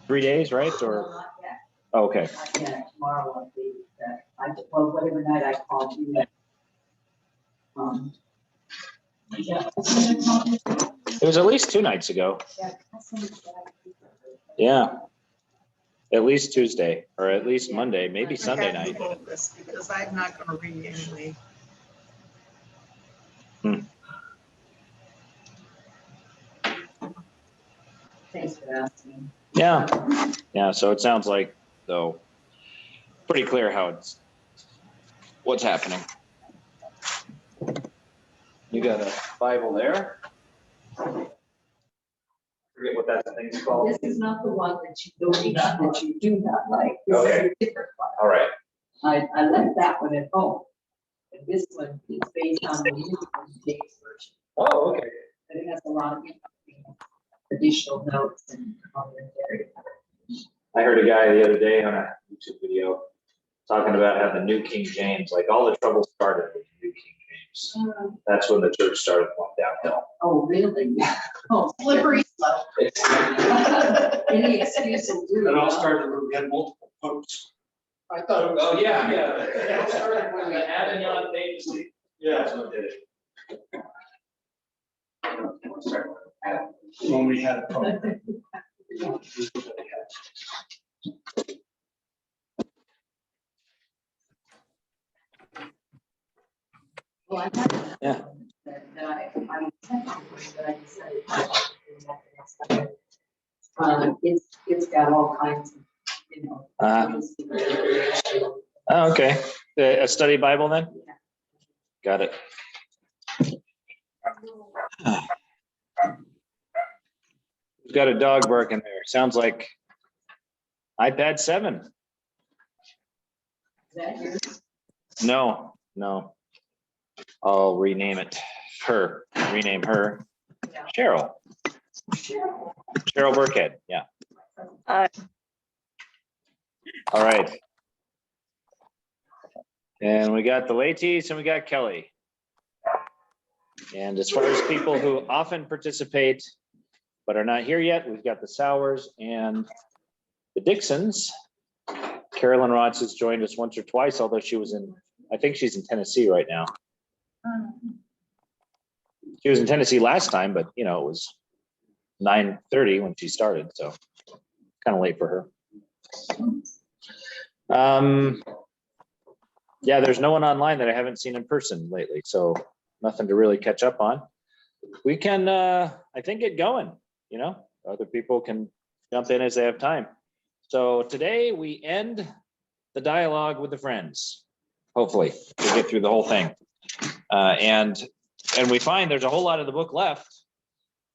3 days, right? Or Not yet. oh, okay. Not yet. Tomorrow I'll be, well, whatever night I called you. Yeah. It was at least 2 nights ago. Yeah. At least Tuesday, or at least Monday, maybe Sunday night. Because I'm not going to read anyway. Thanks for asking. Yeah. Yeah. So it sounds like, though, pretty clear what's happening. You got a Bible there? Forget what that thing's called. This is not the one that you do not like. This is Okay. a different one. All right. I left that one at home. And this one is based on the New King James version. Oh, okay. But it has a lot of additional notes and commentary. I heard a guy the other day on a YouTube video talking about how the New King James, like all the trouble started with the New King James. That's when the church started going downhill. Oh, really? Oh, Slippery slope. any excuse will do. It all started when we had multiple popes. I thought. Oh, yeah. It all started when the Avignon papacy. Yeah. That's what did it. When we had a pope. Well, I had. Yeah. That I decided. It's got all kinds of, you know. Oh, okay. A study Bible then? Got it. We've got a dog barking there. Sounds like iPad 7. Is that yours? No. I'll rename it. Rename her. Yeah. Cheryl Burkhead. Yeah. All right. And we got the Laties and we got Kelly. And as far as people who often participate but are not here yet, we've got the Sowers and the Dixons. Carolyn Rotz has joined us once or twice, although I think she's in Tennessee right now. She was in Tennessee last time, but it was 9:30 when she started, so kind of late for her. Yeah, there's no one online that I haven't seen in person lately, so nothing to really catch up on. We can, I think, get going. Other people can jump in as they have time. So today we end the dialogue with the friends. Hopefully, we'll get through the whole thing, and we find there's a whole lot of the book left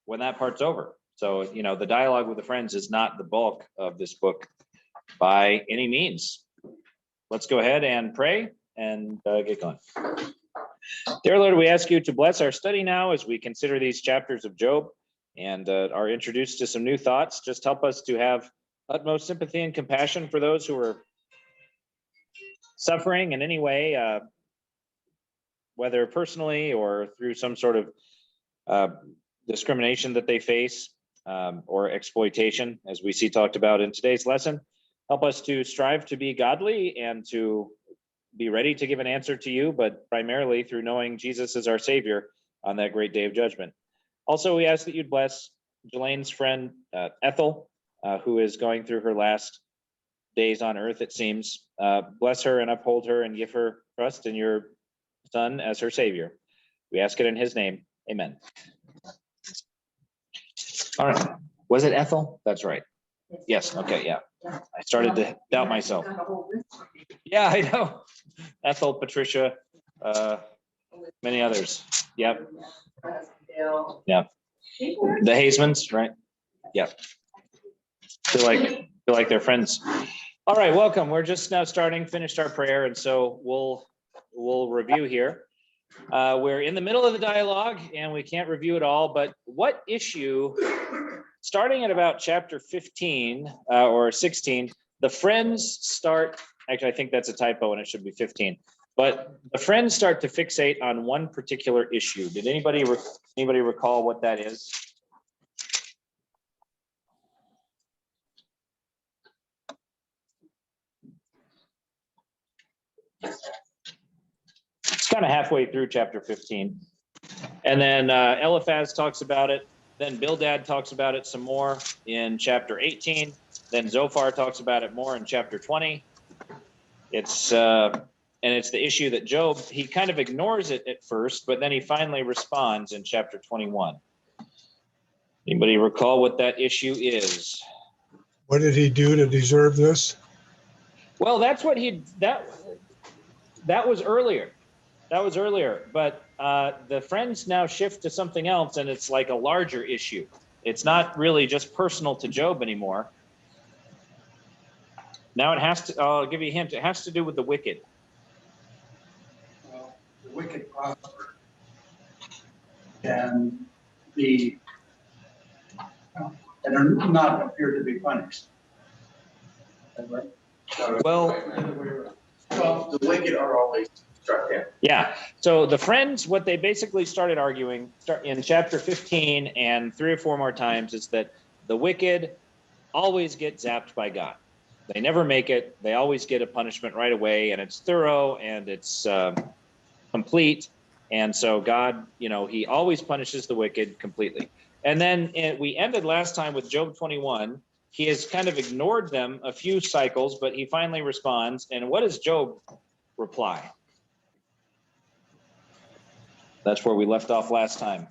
when that part's over. So the dialogue with the friends is not the bulk of this book by any means. Let's go ahead and pray and get going. Dear Lord, we ask you to bless our study now as we consider these chapters of Job and are introduced to some new thoughts. Just help us to have utmost sympathy and compassion for those who are suffering in any way, whether personally or through some sort of discrimination that they face or exploitation, as we see talked about in today's lesson. Help us to strive to be godly and to be ready to give an answer to you, but primarily through knowing Jesus is our Savior on that great day of judgment. Also, we ask that you'd bless Jelane's friend, Ethel, who is going through her last days on earth, it seems. Bless her and uphold her and give her trust in your Son as her Savior. We ask it in his name. Amen. All right. Was it Ethel? That's right. Yes. Okay. Yeah. I started to doubt myself. Yeah, I know. Ethel, Patricia, many others. Yep. Yep. The Hazemans, right? Yep. Feel like they're friends. All right, welcome. We're just now finished our prayer, and so we'll review here. We're in the middle of the dialogue, and we can't review it all, but what issue, starting at about chapter 15 or 16, the friends start, actually, I think that's a typo and it should be 15, but the friends start to fixate on one particular issue. Did anybody recall what that is? kind of halfway through chapter 15. And then Eliphaz talks about it. Then Bildad talks about it some more in chapter 18. Then Zophar talks about it more in chapter 20. It's the issue that Job, he kind of ignores it at first, but then he finally responds in chapter 21. Anybody recall what that issue is? What did he do to deserve this? Well, that's what that was earlier. That was earlier, but the friends now shift to something else, and it's like a larger issue. It's not really just personal to Job anymore. Now it has to, I'll give you a hint, it has to do with the wicked. Well, the wicked prosper. And the, and are not appear to be punished. Is that right? Well, Well, the wicked are always struck down. yeah. So the friends, what they basically started arguing in chapter 15 and 3 or 4 more times is that the wicked always get zapped by God. They never make it. They always get a punishment right away, and it's thorough and it's complete. And so God, he always punishes the wicked completely. And then we ended last time with Job 21. He has kind of ignored them a few cycles, but he finally responds. And what does Job reply? That's where we left off last time.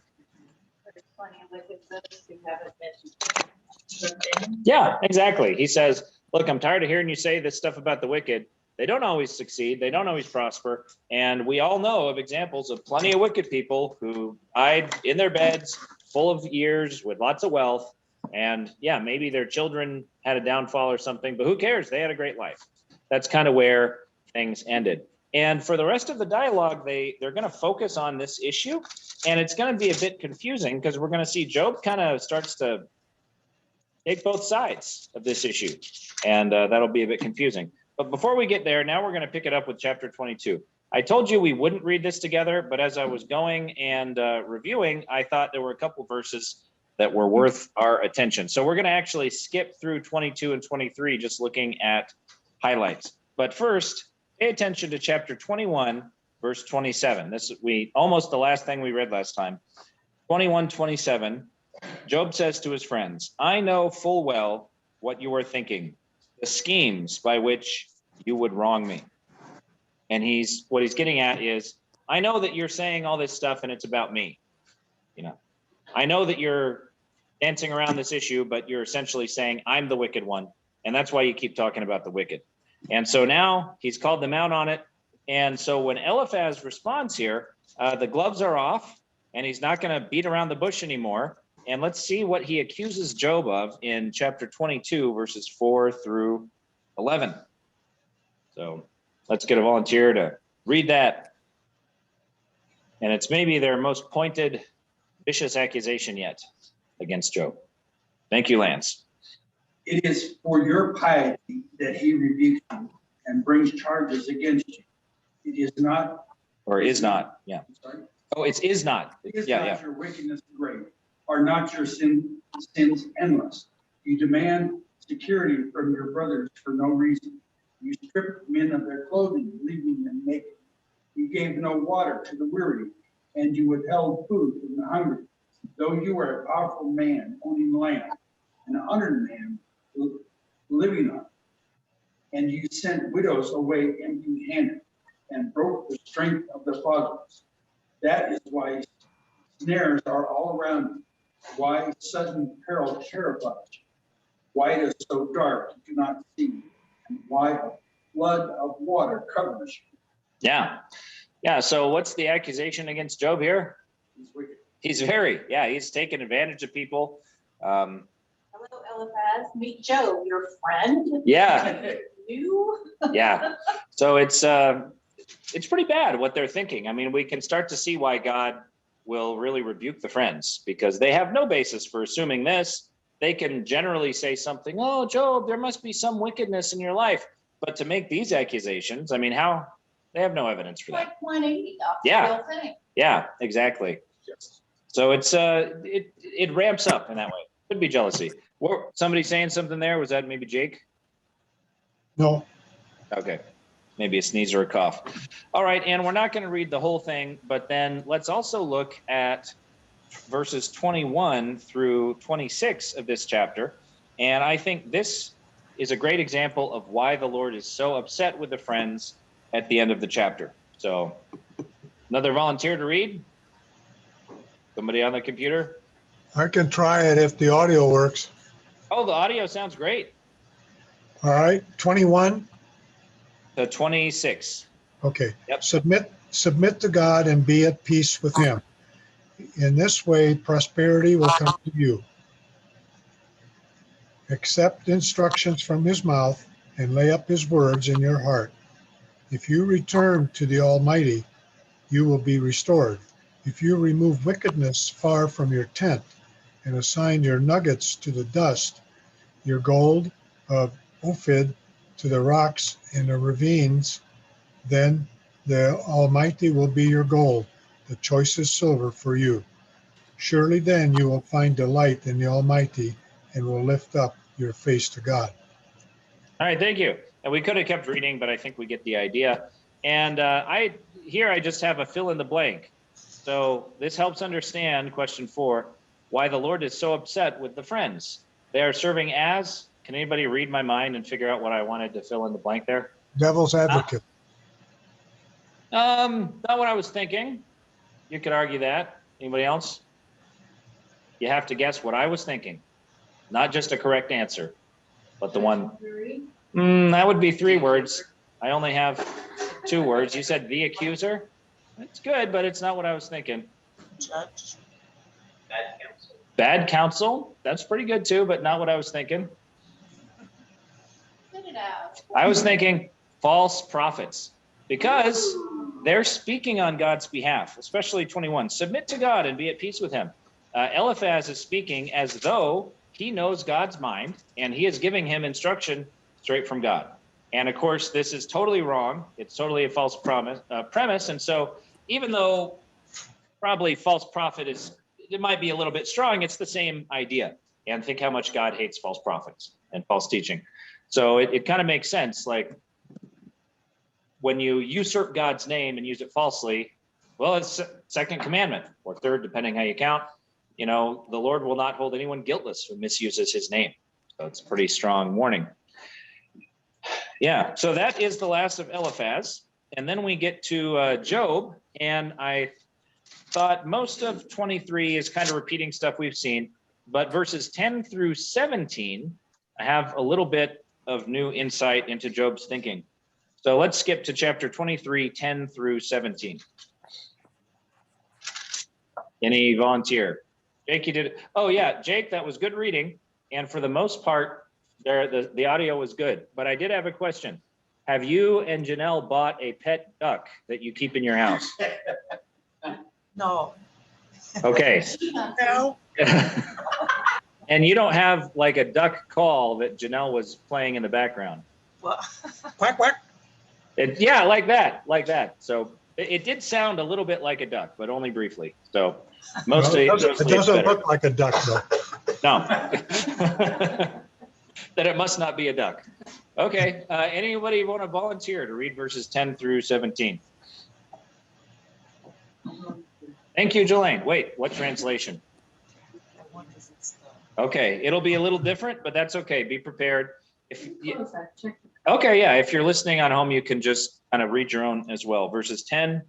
There's plenty of wicked folks who haven't been. Yeah, exactly. He says, look, I'm tired of hearing you say this stuff about the wicked. They don't always succeed. They don't always prosper. And we all know of examples of plenty of wicked people who died in their beds, full of years, with lots of wealth. And yeah, maybe their children had a downfall or something, but who cares? They had a great life. That's kind of where things ended. And for the rest of the dialogue, they're going to focus on this issue. And it's going to be a bit confusing because we're going to see Job kind of starts to take both sides of this issue. And that'll be a bit confusing. But before we get there, now we're going to pick it up with chapter 22. I told you we wouldn't read this together, but as I was going and reviewing, I thought there were a couple verses that were worth our attention. So we're going to actually skip through 22 and 23, just looking at highlights. But first, pay attention to chapter 21, verse 27. This almost the last thing we read last time. 21:27. Job says to his friends, I know full well what you are thinking, the schemes by which you would wrong me. And what he's getting at is, I know that you're saying all this stuff and it's about me. I know that you're dancing around this issue, but you're essentially saying I'm the wicked one. And that's why you keep talking about the wicked. And so now he's called them out on it. And so when Eliphaz responds here, the gloves are off and he's not going to beat around the bush anymore. And let's see what he accuses Job of in chapter 22, verses 4 through 11. So let's get a volunteer to read that. And it's maybe their most pointed, vicious accusation yet against Job. Thank you, Lance. It is for your piety that he rebukes you and brings charges against you. It is not. Or is not, yeah. Sorry. Oh, it is not. Is Yeah, not yeah. your wickedness great? Are not your sins endless? You demand security from your brothers for no reason. You strip men of their clothing, leaving them naked. You gave no water to the weary, and you withheld food from the hungry. Though you were a powerful man owning land, an honored man living on it, and you sent widows away empty-handed and broke the strength of the fatherless. That is why snares are all around you, why sudden peril terrifies you, why it is so dark you cannot see, and why a flood of water covers you. Yeah. So what's the accusation against Job here? He's wicked. He's taking advantage of people. Hello, Eliphaz. Meet Job, your friend. Yeah. You. Yeah. So it's pretty bad what they're thinking. I mean, we can start to see why God will really rebuke the friends because they have no basis for assuming this. They can generally say something, oh, Job, there must be some wickedness in your life. But to make these accusations, I mean, they have no evidence for that. Like 180. Yeah. Yeah, exactly. So it's it ramps up in that way. Could be jealousy. Somebody saying something there? Was that maybe Jake? No, Okay. maybe a sneeze or a cough. All right, and we're not going to read the whole thing, but then let's also look at verses 21 through 26 of this chapter. And I think this is a great example of why the Lord is so upset with the friends at the end of the chapter. So another volunteer to read? Somebody on the computer? I can try it if the audio works. Oh, the audio sounds great. All right, 21. The 26. Okay. Yep. Submit to God and be at peace with him. In this way, prosperity will come to you. Accept instructions from his mouth and lay up his words in your heart. If you return to the Almighty, you will be restored. If you remove wickedness far from your tent and assign your nuggets to the dust, your gold of Ophir to the rocks in the ravines, then the Almighty will be your gold, the choicest silver for you. Surely then you will find delight in the Almighty and will lift up your face to God. All right, thank you. And we could have kept reading, but I think we get the idea. And I just have a fill in the blank. So this helps understand question 4, why the Lord is so upset with the friends. They are serving as, can anybody read my mind and figure out what I wanted to fill in the blank there? Devil's advocate. Not what I was thinking. You could argue that. Anybody else? You have to guess what I was thinking. Not just a correct answer, but the one. That would be 3 words. I only have 2 words. You said the accuser. It's good, but it's not what I was thinking. Judge. Bad counsel. Bad counsel. That's pretty good too, but not what I was thinking. Spit it out. I was thinking false prophets, because they're speaking on God's behalf, especially 21. Submit to God and be at peace with him. Eliphaz is speaking as though he knows God's mind and he is giving him instruction straight from God. And of course, this is totally wrong. It's totally a false premise. And so even though probably false prophet it might be a little bit strong, it's the same idea. And think how much God hates false prophets and false teaching. So it kind of makes sense. Like when you usurp God's name and use it falsely, well, it's second commandment or third, depending how you count. You know, the Lord will not hold anyone guiltless who misuses his name. So it's a pretty strong warning. Yeah, so that is the last of Eliphaz. And then we get to Job. And I thought most of 23 is kind of repeating stuff we've seen. But verses 10 through 17, I have a little bit of new insight into Job's thinking. So let's skip to chapter 23, 10 through 17. Any volunteer? Jake, you did it. Oh yeah, Jake, that was good reading. And for the most part, the audio was good. But I did have a question. Have you and Janelle bought a pet duck that you keep in your house? No. Okay. No. And you don't have like a duck call that Janelle was playing in the background? Well, Quack, quack. Yeah, like that. So it did sound a little bit like a duck, but only briefly. So mostly, Well, it mostly it's doesn't better. look like a duck though. No. That it must not be a duck. Okay, anybody want to volunteer to read verses 10 through 17? Thank you, Jelaine. Wait, what translation? what is it still? Okay, it'll be a little different, but that's okay. Be prepared. Okay, yeah, if you're listening on home, you can just kind of read your own as well. Verses 10,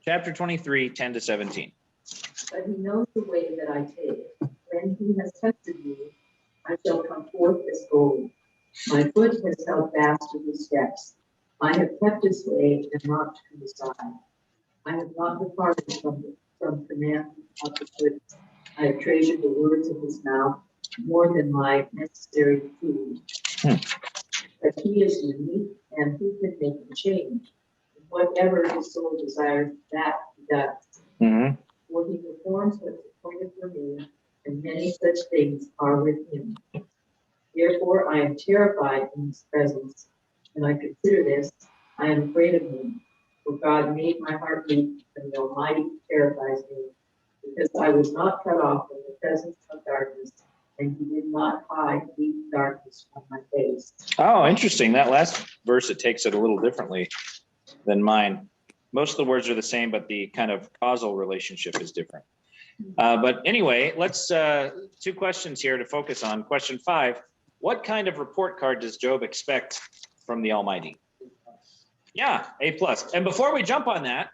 chapter 23, 10 to 17. But he knows the way that I take. When he has tested me, I shall come forth as gold. My foot has held fast to his steps. I have kept his way and not turned aside. I have not departed from command of his lips. I have treasured the words of his mouth more than my necessary food. But he is unique, and who can make him change? Whatever his soul desires, that he does. Mm-hmm. For he performs what's appointed for me, and many such things are with him. Therefore, I am terrified in his presence. When I consider this, I am afraid of him. For God made my heart beat, and the Almighty terrifies me. Because I was not cut off from the presence of darkness, and he did not hide deep darkness from my face. Oh, interesting. That last verse, it takes it a little differently than mine. Most of the words are the same, but the kind of causal relationship is different. But anyway, let's, 2 questions here to focus on. Question 5, what kind of report card does Job expect from the Almighty? Yeah, A+. And before we jump on that,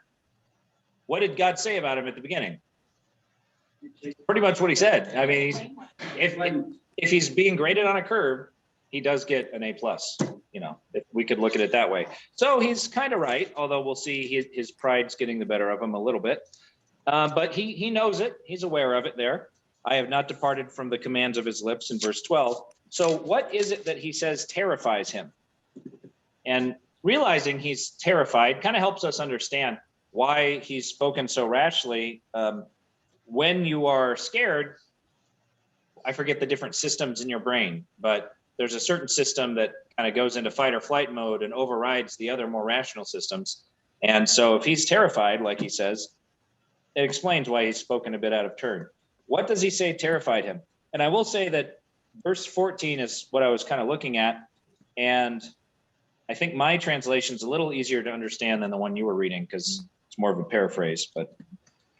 what did God say about him at the beginning? Pretty much what he said. I mean, if he's being graded on a curve, he does get an A+, you know, if we could look at it that way. So he's kind of right, although we'll see his pride's getting the better of him a little bit. But he knows it. He's aware of it there. I have not departed from the commands of his lips in verse 12. So what is it that he says terrifies him? And realizing he's terrified kind of helps us understand why he's spoken so rashly. When you are scared, I forget the different systems in your brain, but there's a certain system that kind of goes into fight or flight mode and overrides the other more rational systems. And so if he's terrified, like he says, it explains why he's spoken a bit out of turn. What does he say terrified him? And I will say that verse 14 is what I was kind of looking at. And I think my translation's a little easier to understand than the one you were reading because it's more of a paraphrase, but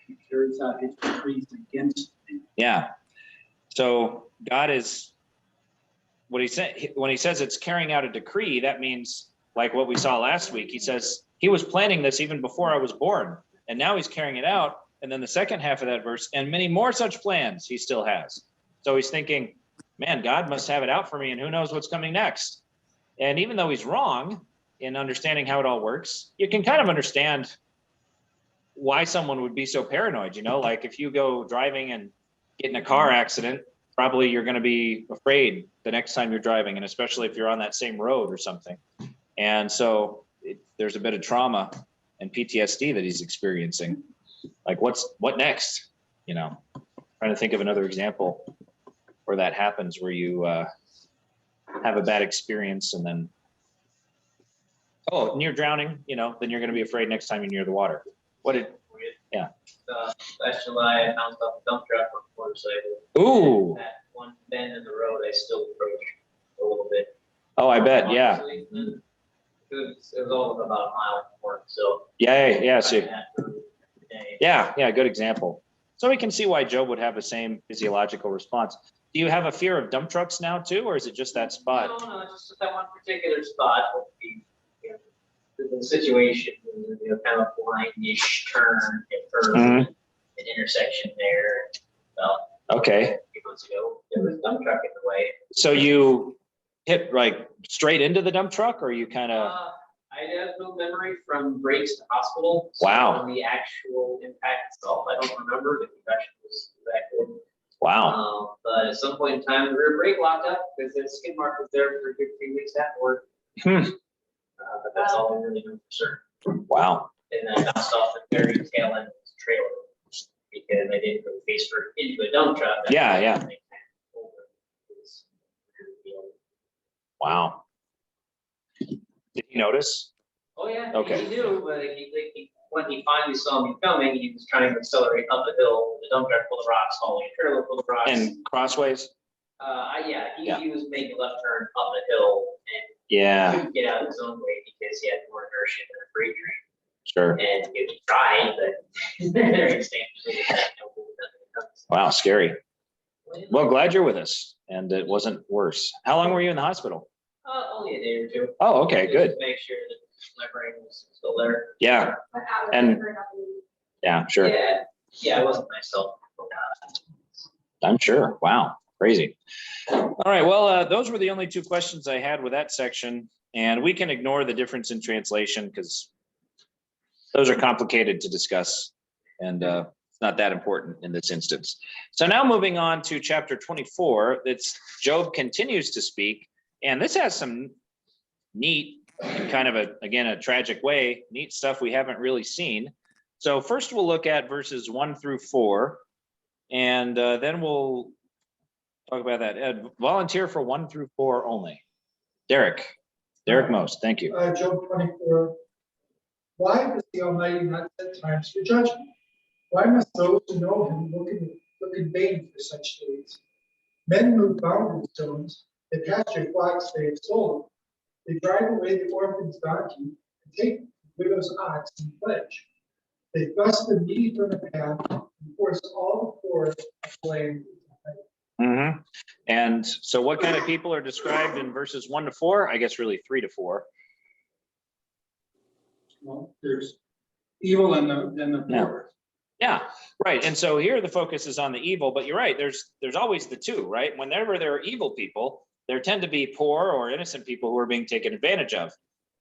He carries out his decrees against thee. yeah. So God is, what he said, when he says it's carrying out a decree, that means like what we saw last week. He says he was planning this even before I was born, and now he's carrying it out. And then the second half of that verse, and many more such plans he still has. So he's thinking, man, God must have it out for me, and who knows what's coming next. And even though he's wrong in understanding how it all works, you can kind of understand why someone would be so paranoid, you know, like if you go driving and get in a car accident, probably you're going to be afraid the next time you're driving, and especially if you're on that same road or something. And so there's a bit of trauma and PTSD that he's experiencing. Like what next? You know, trying to think of another example where that happens, where you have a bad experience and then, near drowning, you know, then you're going to be afraid next time you're near the water. Yeah. Last July, I bounced off a dump truck on a motorcycle. Ooh. That one bend in the road, I still approach a little bit. Oh, I bet. Yeah. Honestly, it was all of about a mile from work, so. Yeah. So, I had to every day. yeah. Good example. So we can see why Job would have the same physiological response. Do you have a fear of dump trucks now too, or is it just that spot? No, just that one particular spot. The situation, you know, kind of blind-ish turn at Mhm. an intersection there. Well, Okay. a few months ago, there was a dump truck in the way. So you hit like straight into the dump truck, or you kind of? I have no memory from breaks to hospital. So Wow. on the actual impact itself, I don't remember. The concussion was that good. Wow. But at some point in time, the rear brake locked up because the skid mark was there for a good 3 weeks afterward. Hmm. But that's all I really know for certain. Wow. And I bounced off the very tail end of the trailer because I didn't go face first into a dump truck. Yeah. Wow. Did you notice? Oh, yeah. Okay. He knew, but when he finally saw me coming, he was trying to accelerate up a hill. The dump truck full of rocks, hauling a trailer full of rocks. And crossways? He was making a left turn up a hill and Yeah, couldn't get out of his own way because he had more inertia than a freight train. sure. And he tried, but there ain't staying. Wow, scary. Well, glad you're with us and it wasn't worse. How long were you in the hospital? Only a day or two. Oh, okay, Just good. to make sure that my brain was still there. Yeah, and yeah, sure. Yeah, I wasn't myself. I'm sure. Wow, crazy. All right, well, those were the only 2 questions I had with that section, and we can ignore the difference in translation because those are complicated to discuss, and it's not that important in this instance. So now moving on to chapter 24, it's Job continues to speak, and this has some neat and kind of a tragic way, neat stuff we haven't really seen. So first we'll look at verses 1 through 4, and then we'll talk about that. Ed, volunteer for 1 through 4 only. Derek Most, thank you. Job 24. Why does the Almighty not set times for judgment? Why must those who know him look in vain for such days? Men move boundary stones, they pasture flocks they have stolen. They drive away the orphan's donkey and take the widow's ox in pledge. They thrust the needy from the path and force all the poor of the land. Mhm. And so what kind of people are described in verses 1 to 4? I guess really 3 to 4. Well, there's evil and the Yeah. poor. Yeah, right. And so here the focus is on the evil, but you're right. There's always the two, right? Whenever there are evil people, there tend to be poor or innocent people who are being taken advantage of.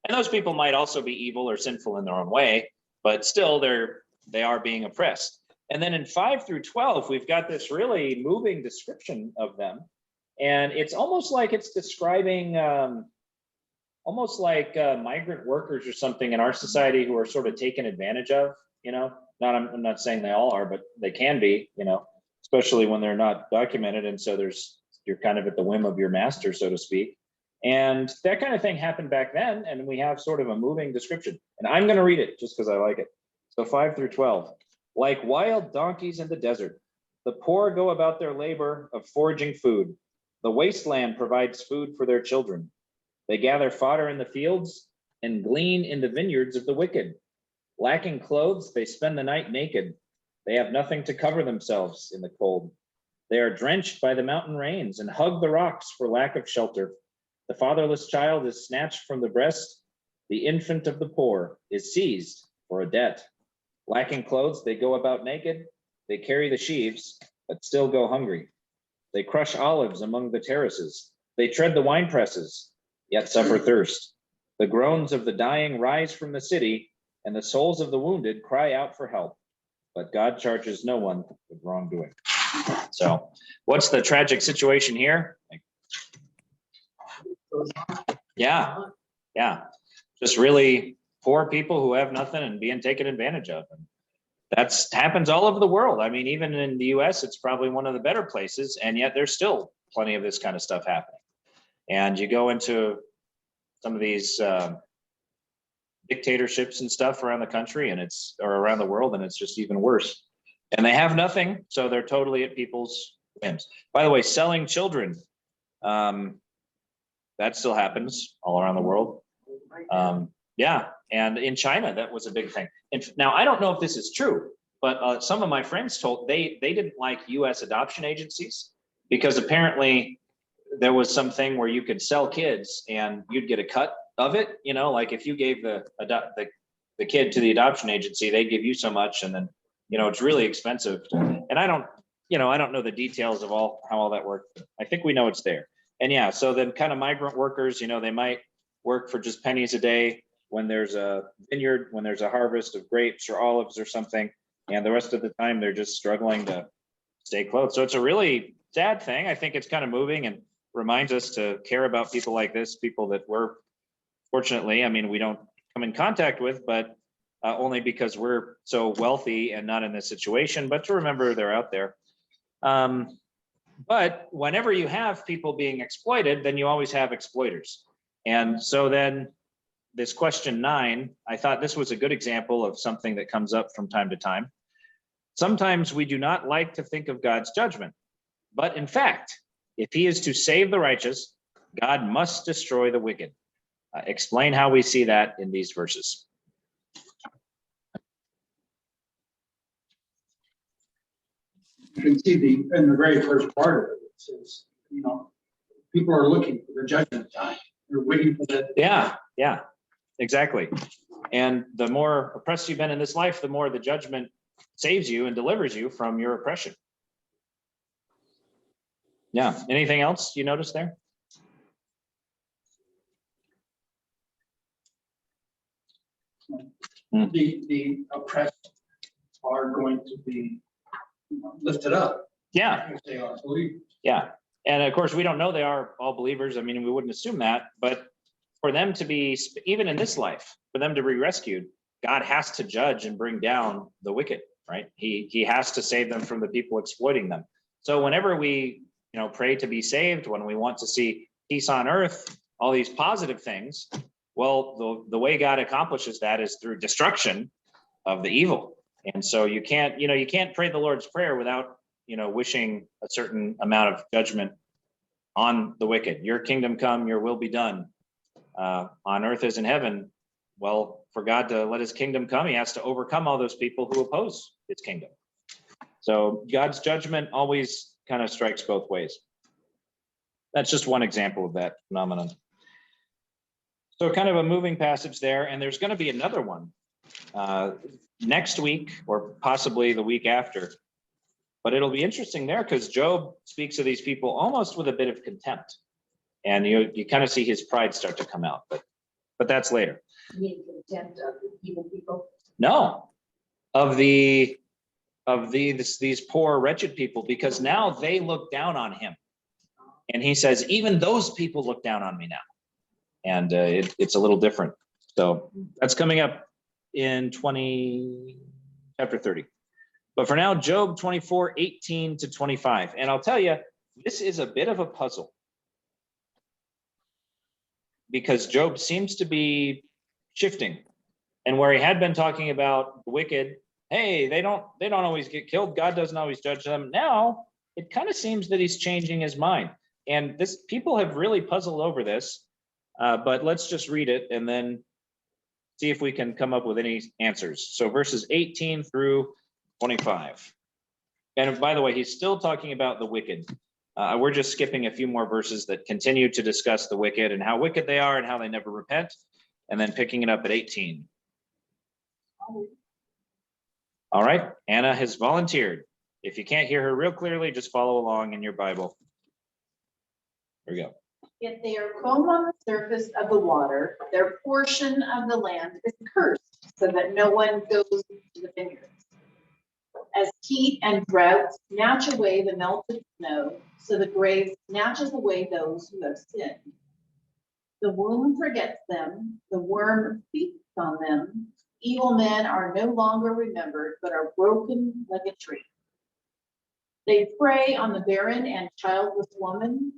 And those people might also be evil or sinful in their own way, but still they are being oppressed. And then in 5 through 12, we've got this really moving description of them. And it's almost like it's describing almost like migrant workers or something in our society who are sort of taken advantage of, you know. I'm not saying they all are, but they can be, you know, especially when they're not documented. And so you're kind of at the whim of your master, so to speak. And that kind of thing happened back then. And we have sort of a moving description. And I'm going to read it just because I like it. So 5 through 12. Like wild donkeys in the desert, the poor go about their labor of foraging food. The wasteland provides food for their children. They gather fodder in the fields and glean in the vineyards of the wicked. Lacking clothes, they spend the night naked. They have nothing to cover themselves in the cold. They are drenched by the mountain rains and hug the rocks for lack of shelter. The fatherless child is snatched from the breast. The infant of the poor is seized for a debt. Lacking clothes, they go about naked. They carry the sheaves, but still go hungry. They crush olives among the terraces. They tread the wine presses, yet suffer thirst. The groans of the dying rise from the city, and the souls of the wounded cry out for help. But God charges no one with wrongdoing. So what's the tragic situation here? Yeah. Just really poor people who have nothing and being taken advantage of. And that's happens all over the world. I mean, even in the US, it's probably one of the better places, and yet there's still plenty of this kind of stuff happening. And you go into some of these dictatorships and stuff around the country or around the world, and it's just even worse. And they have nothing, so they're totally at people's whims. By the way, selling children, that still happens all around the world. Yeah, and in China, that was a big thing. And now I don't know if this is true, but some of my friends told they didn't like U.S. adoption agencies because apparently there was something where you could sell kids and you'd get a cut of it. You know, like if you gave the kid to the adoption agency, they'd give you so much, and then it's really expensive. And I don't know the details of how all that worked. I think we know it's there. And yeah, so then kind of migrant workers, they might work for just pennies a day when there's a vineyard, when there's a harvest of grapes or olives or something, and the rest of the time they're just struggling to stay clothed. So it's a really sad thing. I think it's kind of moving and reminds us to care about people like this, people that we're fortunately, we don't come in contact with, but only because we're so wealthy and not in this situation, but to remember they're out there. But whenever you have people being exploited, then you always have exploiters. And so then this question 9, I thought this was a good example of something that comes up from time to time. Sometimes we do not like to think of God's judgment, but in fact, if he is to save the righteous, God must destroy the wicked. Explain how we see that in these verses. You can see in the very first part of it, it says, people are looking for the judgment time. They're waiting for that. Yeah, exactly. And the more oppressed you've been in this life, the more the judgment saves you and delivers you from your oppression. Yeah. Anything else you noticed there? The oppressed are going to be lifted up. Yeah. If they are believers. Yeah. And of course, we don't know they are all believers. We wouldn't assume that, but for them to be, even in this life, for them to be rescued, God has to judge and bring down the wicked, right? He has to save them from the people exploiting them. So whenever we, pray to be saved, when we want to see peace on earth, all these positive things, well, the way God accomplishes that is through destruction of the evil. And so you can't pray the Lord's Prayer without wishing a certain amount of judgment on the wicked. Your kingdom come, your will be done on earth as in heaven. Well, for God to let his kingdom come, he has to overcome all those people who oppose his kingdom. So God's judgment always kind of strikes both ways. That's just one example of that phenomenon. So kind of a moving passage there, and there's going to be another one next week or possibly the week after. But it'll be interesting there because Job speaks of these people almost with a bit of contempt. And you kind of see his pride start to come out, but that's later. You mean contempt of the evil people? No, of these poor wretched people, because now they look down on him. And he says, even those people look down on me now. And it's a little different. So that's coming up in chapter 30. But for now, Job 24, 18 to 25. And I'll tell you, this is a bit of a puzzle. Because Job seems to be shifting. And where he had been talking about the wicked, hey, they don't always get killed. God doesn't always judge them. Now, it kind of seems that he's changing his mind. And people have really puzzled over this. But let's just read it and then see if we can come up with any answers. So verses 18 through 25. And by the way, he's still talking about the wicked. We're just skipping a few more verses that continue to discuss the wicked and how wicked they are and how they never repent, and then picking it up at 18. All right, Anna has volunteered. If you can't hear her real clearly, just follow along in your Bible. Here we go. If they are foam on the surface of the water, their portion of the land is cursed, so that no one goes to the vineyards. As heat and drought snatch away the melted snow, so the grave snatches away those who have sinned. The womb forgets them, the worm feasts on them. Evil men are no longer remembered, but are broken like a tree. They prey on the barren and childless woman,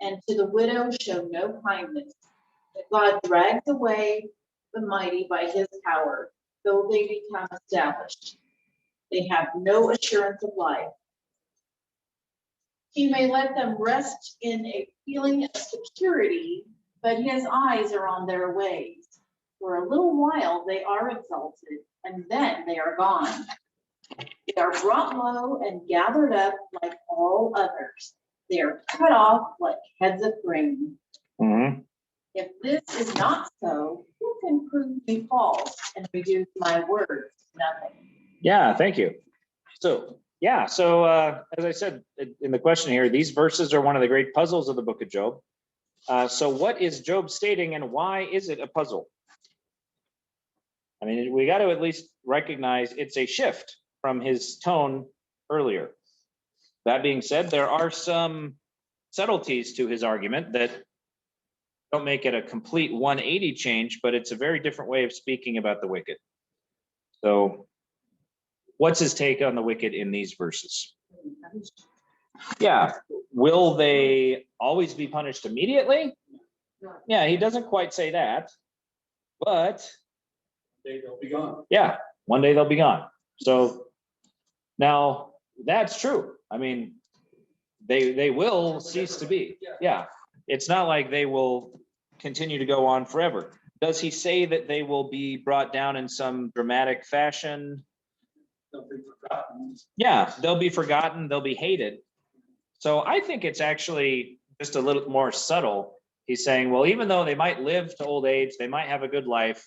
and to the widow show no kindness. But God drags away the mighty by his power, though they become established. They have no assurance of life. He may let them rest in a feeling of security, but his eyes are on their ways. For a little while they are exalted, and then they are gone. They are brought low and gathered up like all others. They are cut off like heads of grain. Mm-hmm. If this is not so, who can prove me false and reduce my words to nothing? Yeah, thank you. So as I said in the question here, these verses are one of the great puzzles of the book of Job. So what is Job stating and why is it a puzzle? I mean, we got to at least recognize it's a shift from his tone earlier. That being said, there are some subtleties to his argument that don't make it a complete 180 change, but it's a very different way of speaking about the wicked. So what's his take on the wicked in these verses? Yeah, will they always be punished immediately? Yeah, he doesn't quite say that, but They'll be gone. yeah, one day they'll be gone. So now that's true. I mean, they will cease to be. Yeah, it's not like they will continue to go on forever. Does he say that they will be brought down in some dramatic fashion? They'll be forgotten. Yeah, they'll be forgotten, they'll be hated. So I think it's actually just a little more subtle. He's saying, well, even though they might live to old age, they might have a good life,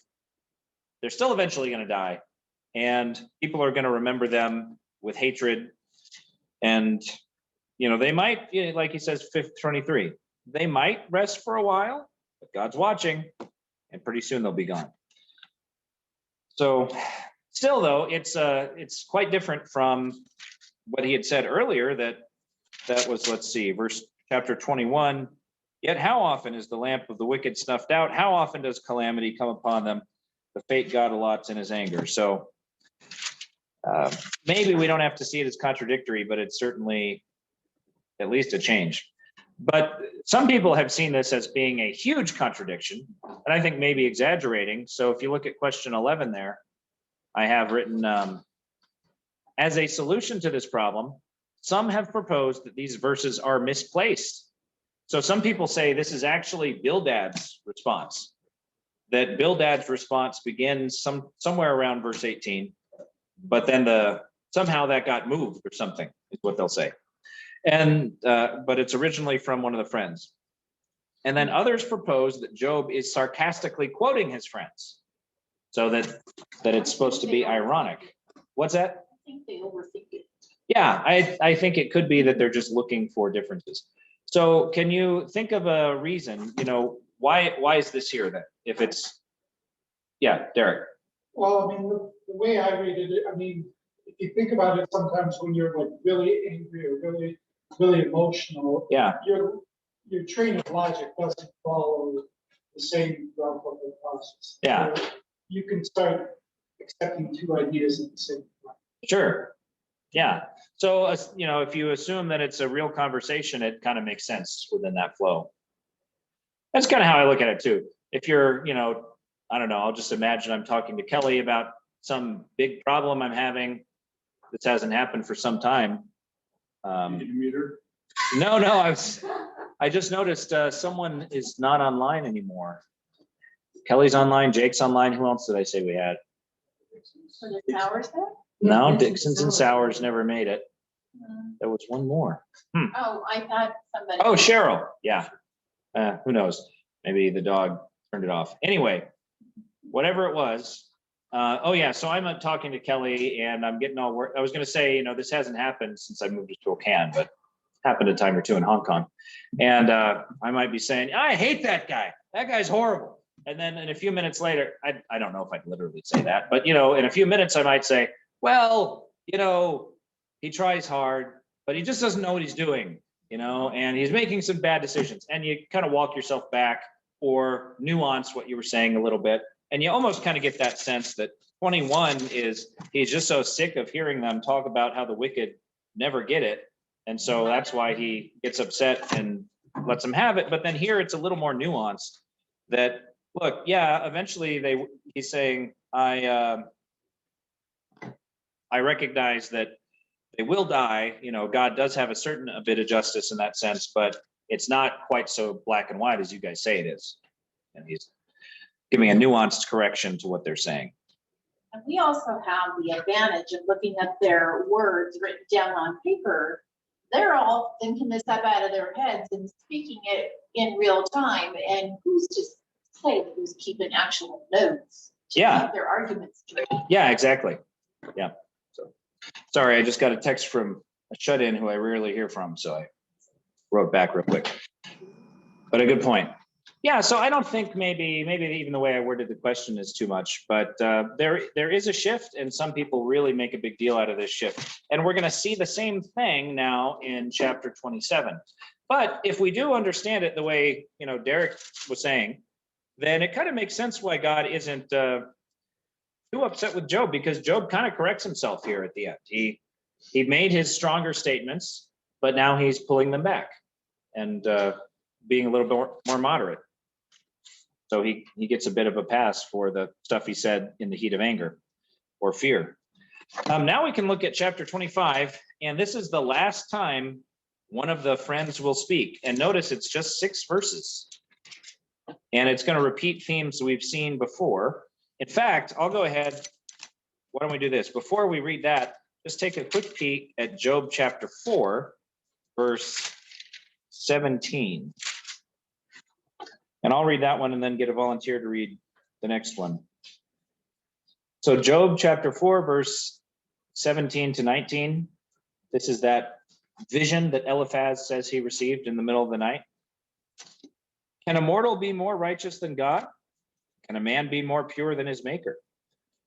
they're still eventually going to die. And people are going to remember them with hatred. And, they might, like he says, 23, they might rest for a while, but God's watching, and pretty soon they'll be gone. So still, though, it's quite different from what he had said earlier, that was, let's see, chapter 21. Yet how often is the lamp of the wicked snuffed out? How often does calamity come upon them? The fate God allots in his anger. So maybe we don't have to see it as contradictory, but it's certainly at least a change. But some people have seen this as being a huge contradiction, and I think maybe exaggerating. So if you look at question 11 there, I have written, as a solution to this problem, some have proposed that these verses are misplaced. So some people say this is actually Bildad's response, that Bildad's response begins somewhere around verse 18, but then somehow that got moved or something is what they'll say. And but it's originally from one of the friends. And then others propose that Job is sarcastically quoting his friends, so that it's supposed to be ironic. What's that? I think they overthink it. Yeah, I think it could be that they're just looking for differences. So can you think of a reason, why is this here then? If it's, yeah, Derek. Well, I mean, the way I read it, I mean, if you think about it, sometimes when you're like really angry or really, really emotional, Yeah, your train of logic doesn't follow the same route of the process. Yeah. So you can start accepting two ideas at the same time. sure. Yeah. So, if you assume that it's a real conversation, it kind of makes sense within that flow. That's kind of how I look at it too. If you're, I don't know, I'll just imagine I'm talking to Kelly about some big problem I'm having. This hasn't happened for some time. Did you meet her? No, I just noticed someone is not online anymore. Kelly's online, Jake's online. Who else did I say we had? For the towers there? No, Dixon's and Sowers never made it. There was one more. Oh, I thought somebody. Oh, Cheryl. Yeah. Who knows? Maybe the dog turned it off. Anyway, whatever it was. Oh yeah. So I'm talking to Kelly and I'm getting all work. I was going to say, this hasn't happened since I moved to Spokane, but happened a time or two in Hong Kong. And I might be saying, I hate that guy. That guy's horrible. And then in a few minutes later, I don't know if I'd literally say that, but in a few minutes I might say, well, he tries hard, but he just doesn't know what he's doing, and he's making some bad decisions. And you kind of walk yourself back or nuance what you were saying a little bit. And you almost kind of get that sense that 21 he's just so sick of hearing them talk about how the wicked never get it. And so that's why he gets upset and lets them have it. But then here it's a little more nuanced that, look, yeah, eventually he's saying, I recognize that they will die. God does have a bit of justice in that sense, but it's not quite so black and white as you guys say it is. And he's giving a nuanced correction to what they're saying. And we also have the advantage of looking at their words written down on paper. They're all thinking this up out of their heads and speaking it in real time. And who's to say who's keeping actual notes to keep their arguments straight? Yeah, exactly. Yeah. So sorry, I just got a text from a shut-in who I rarely hear from, so I wrote back real quick. But a good point. Yeah, so I don't think maybe even the way I worded the question is too much, but there is a shift, and some people really make a big deal out of this shift. And we're going to see the same thing now in chapter 27. But if we do understand it the way Derek was saying, then it kind of makes sense why God isn't too upset with Job, because Job kind of corrects himself here at the end. He made his stronger statements, but now he's pulling them back and being a little bit more moderate. So he gets a bit of a pass for the stuff he said in the heat of anger or fear. Now we can look at chapter 25, and this is the last time one of the friends will speak. And notice it's just 6 verses. And it's going to repeat themes we've seen before. In fact, I'll go ahead. Why don't we do this? Before we read that, just take a quick peek at Job chapter 4, verse 17. And I'll read that one and then get a volunteer to read the next one. So Job chapter 4, verse 17 to 19. This is that vision that Eliphaz says he received in the middle of the night. Can a mortal be more righteous than God? Can a man be more pure than his maker?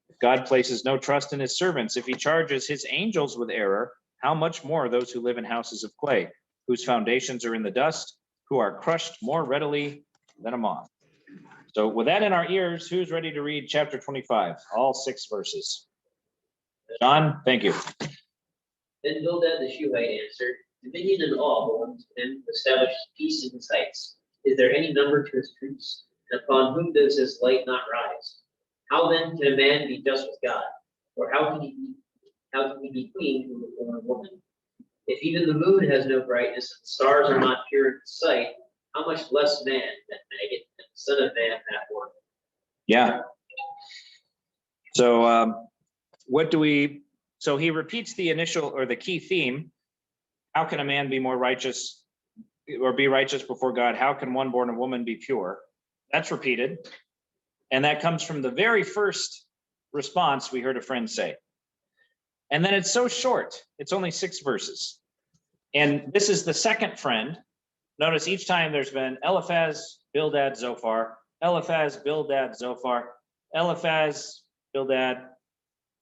If God places no trust in his servants, if he charges his angels with error, how much more those who live in houses of clay, whose foundations are in the dust, who are crushed more readily than a moth. So with that in our ears, who's ready to read chapter 25, all 6 verses? John, thank you. Then Bildad the Shuhite answered, dominion and all belong to him who establishes peace in his heights. Is there any number to his troops? And upon whom does his light not rise? How then can a man be just with God? Or how can he be clean from the form of woman? If even the moon has no brightness and the stars are not pure in sight, how much less man than Megan and the Son of Man that work? Yeah. So so he repeats the initial or the key theme. How can a man be more righteous or be righteous before God? How can one born of woman be pure? That's repeated. And that comes from the very first response we heard a friend say. And then it's so short. It's only 6 verses. And this is the second friend. Notice each time there's been Eliphaz, Bildad, Zophar, Eliphaz, Bildad, Zophar, Eliphaz, Bildad,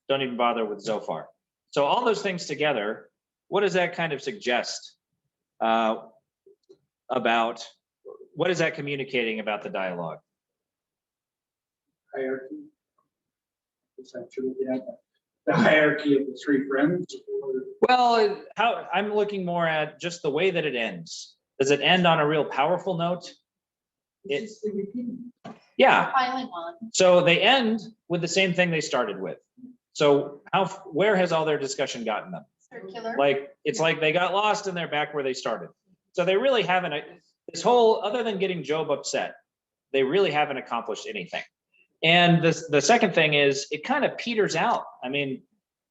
don't even bother with Zophar. So all those things together, what does that kind of suggest about, what is that communicating about the dialogue? Hierarchy. Essentially, yeah. The hierarchy of the 3 friends. Well, how I'm looking more at just the way that it ends. Does it end on a real powerful note? It's just the repeating. Yeah. Piling on. So they end with the same thing they started with. So where has all their discussion gotten them? Circular. Like, it's like they got lost and they're back where they started. So they really haven't, this whole, other than getting Job upset, they really haven't accomplished anything. And the second thing is it kind of peters out. I mean,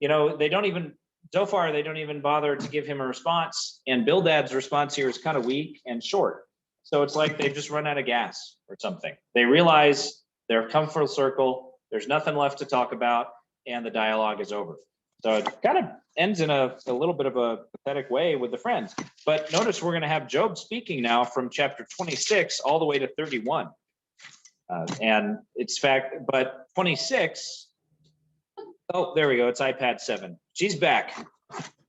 they don't even, Zophar, they don't even bother to give him a response. And Bildad's response here is kind of weak and short. So it's like they've just run out of gas or something. They realize their comfort circle, there's nothing left to talk about, and the dialogue is over. So it kind of ends in a little bit of a pathetic way with the friends. But notice we're going to have Job speaking now from chapter 26 all the way to 31. And it's but 26, oh, there we go. It's iPad 7. She's back.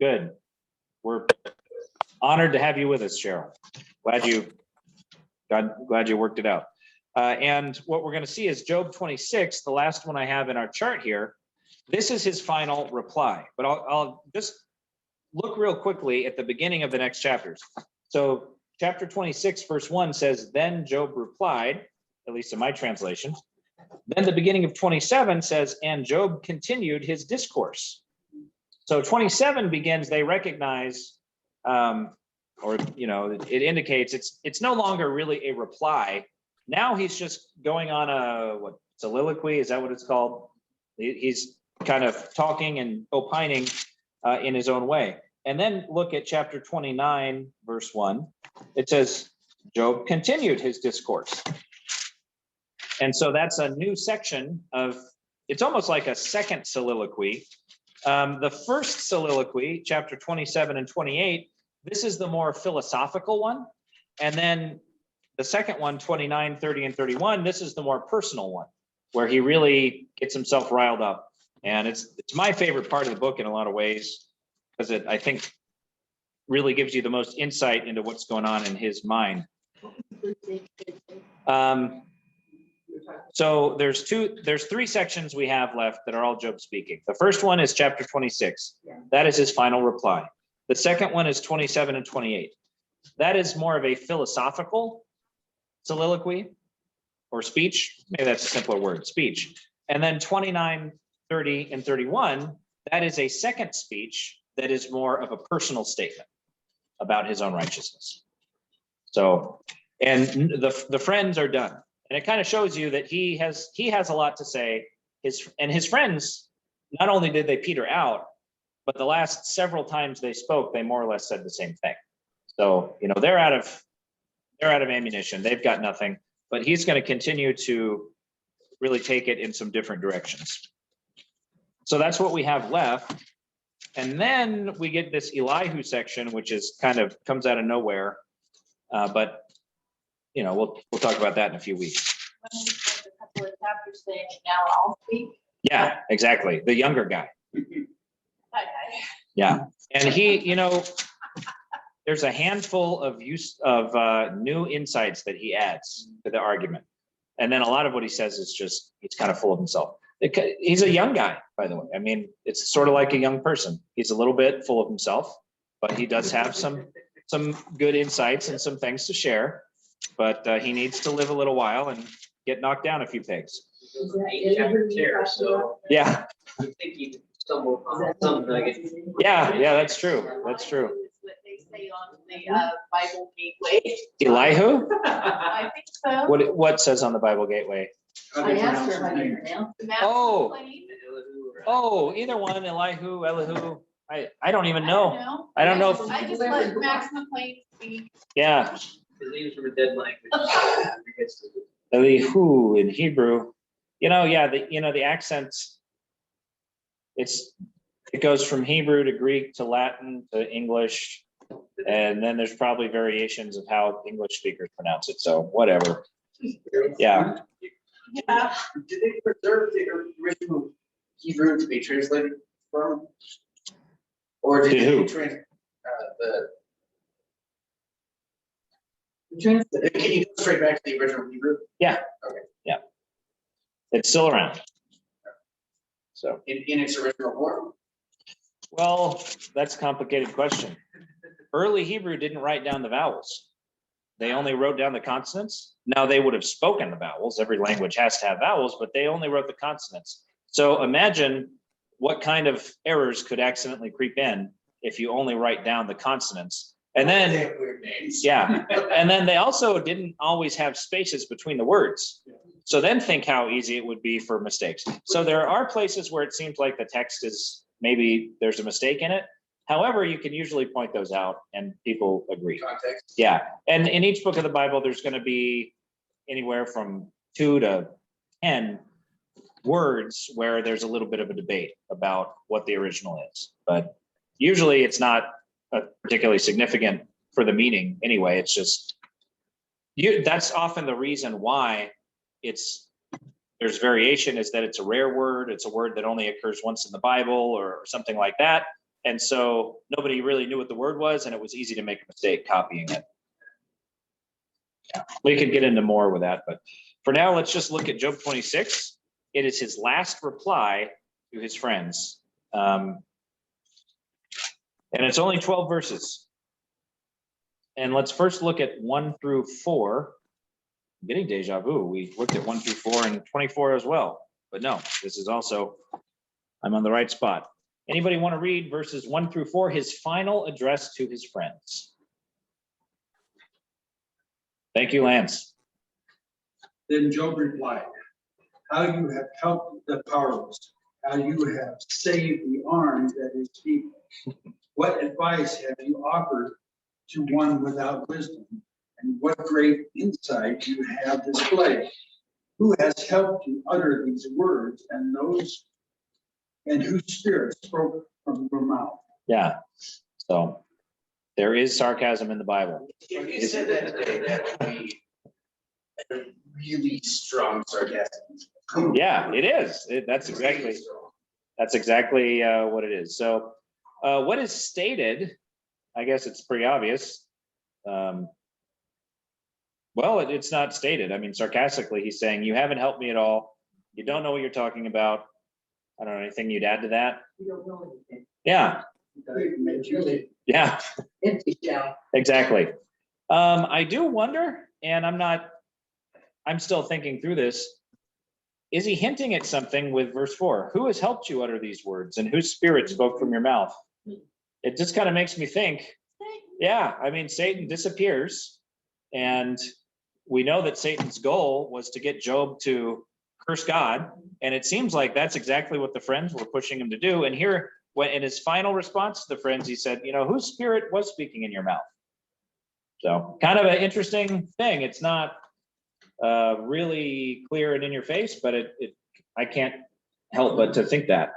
Good. We're honored to have you with us, Cheryl. Glad you worked it out. And what we're going to see is Job 26, the last one I have in our chart here. This is his final reply, but I'll just look real quickly at the beginning of the next chapters. So chapter 26, verse 1 says, then Job replied, at least in my translation. Then the beginning of 27 says, and Job continued his discourse. So 27 begins, they recognize, it indicates it's no longer really a reply. Now he's just going on a soliloquy, is that what it's called? He's kind of talking and opining in his own way. And then look at chapter 29, verse 1. It says, Job continued his discourse. And so that's a new section it's almost like a second soliloquy. The first soliloquy, chapter 27 and 28, this is the more philosophical one. And then the second one, 29, 30, and 31, this is the more personal one, where he really gets himself riled up. And it's my favorite part of the book in a lot of ways, because it, I think, really gives you the most insight into what's going on in his mind. So there's 3 sections we have left that are all Job speaking. The first one is chapter 26. That is his final reply. The second one is 27 and 28. That is more of a philosophical soliloquy or speech. Maybe that's a simpler word, speech. And then 29, 30, and 31, that is a second speech that is more of a personal statement about his own righteousness. So, and the friends are done. And it kind of shows you that he has a lot to say. His friends, not only did they peter out, but the last several times they spoke, they more or less said the same thing. So, they're out of ammunition. They've got nothing, but he's going to continue to really take it in some different directions. So that's what we have left. And then we get this Elihu section, which is comes out of nowhere. But we'll talk about that in a few weeks. A couple of chapters saying, now I'll speak. Yeah, exactly. The younger guy. Hi. Yeah. And he, there's a handful of new insights that he adds to the argument. And then a lot of what he says is he's kind of full of himself. He's a young guy, by the way. I mean, it's sort of like a young person. He's a little bit full of himself, but he does have some good insights and some things to share. But he needs to live a little while and get knocked down a few pegs. So Yeah. I think you stumbled on some nuggets. Yeah, that's true. That's true. say on the Bible Gateway. Elihu? I think so. What says on the Bible Gateway? How do I you asked pronounce her how his to name? pronounce it. Matthew Oh. Plain. Oh, either one, Elihu, Elihu. I don't even I know. don't know. I don't know if- I just let Max McLean speak. Yeah, His name's from a dead language. Elihu in Hebrew. Yeah, the accents. It goes from Hebrew to Greek to Latin to English. And then there's probably variations of how English speakers pronounce it. So whatever. Yeah. Yeah. Did they preserve the original Hebrew to be translated from? Or did Did who? they the, Translate. can you go straight back to the original Hebrew? It's still around. So, In its original form? well, that's a complicated question. Early Hebrew didn't write down the vowels. They only wrote down the consonants. Now they would have spoken the vowels. Every language has to have vowels, but they only wrote the consonants. So imagine what kind of errors could accidentally creep in if you only write down the consonants. And They then, have weird names. yeah, and then they also didn't always have spaces between the words. So then think how easy it would be for mistakes. So there are places where it seems like the text is, maybe there's a mistake in it. However, you can usually point those out and people agree. Context. Yeah, and in each book of the Bible, there's going to be anywhere from 2 to 10 words where there's a little bit of a debate about what the original is. But usually it's not particularly significant for the meaning anyway. It's just, that's often the reason why there's variation, is that it's a rare word. It's a word that only occurs once in the Bible or something like that. And so nobody really knew what the word was, and it was easy to make a mistake copying it. Yeah, we could get into more with that, but for now, let's just look at Job 26. It is his last reply to his friends. And it's only 12 verses. And let's first look at 1 through 4. I'm getting deja vu. We looked at 1 through 4 and 24 as well. But no, this is also, I'm on the right spot. Anybody want to read verses 1 through 4, his final address to his friends? Thank you, Lance. Then Job replied, how you have helped the powerless, how you have saved the arm that is feeble. What advice have you offered to one without wisdom? And what great insight you have displayed. Who has helped you utter these words, and whose spirit spoke from your mouth? Yeah, so there is sarcasm in the Bible. You said that today, that we had a really strong sarcasm. Yeah, it is. That's exactly what it is. So what is stated, I guess it's pretty obvious. Well, it's not stated. I mean, sarcastically, he's saying, you haven't helped me at all. You don't know what you're talking about. I don't know, anything you'd add to that? You don't know anything. Yeah, It's really yeah, empty shell. exactly. I do wonder, and I'm still thinking through this. Is he hinting at something with verse 4? Who has helped you utter these words, and whose spirit spoke from your mouth? It just kind of makes me think, yeah, I mean, Satan disappears, and we know that Satan's goal was to get Job to curse God, and it seems like that's exactly what the friends were pushing him to do. And here, when in his final response to the friends, he said, whose spirit was speaking in your mouth? So kind of an interesting thing. It's not really clear and in your face, but I can't help but to think that.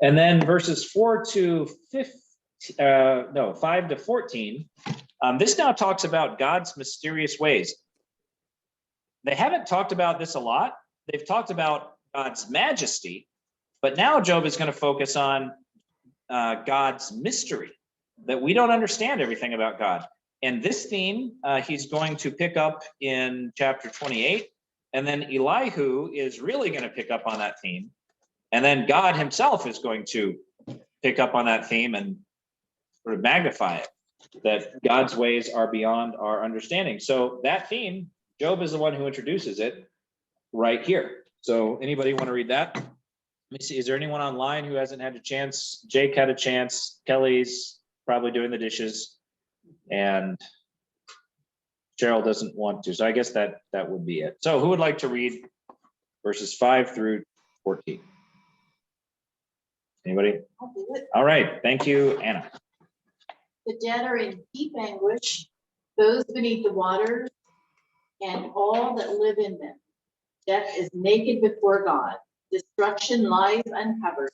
And then verses 5 to 14, this now talks about God's mysterious ways. They haven't talked about this a lot. They've talked about God's majesty, but now Job is going to focus on God's mystery, that we don't understand everything about God. And this theme, he's going to pick up in chapter 28. And then Elihu is really going to pick up on that theme. And then God himself is going to pick up on that theme and sort of magnify it, that God's ways are beyond our understanding. So that theme, Job is the one who introduces it right here. So anybody want to read that? Let me see. Is there anyone online who hasn't had a chance? Jake had a chance. Kelly's probably doing the dishes. And Cheryl doesn't want to, so I guess that would be it. So who would like to read verses 5 through 14? Anybody? I'll do it. All right, thank you, Anna. The dead are in deep anguish, those beneath the waters, and all that live in them. Death is naked before God. Destruction lies uncovered.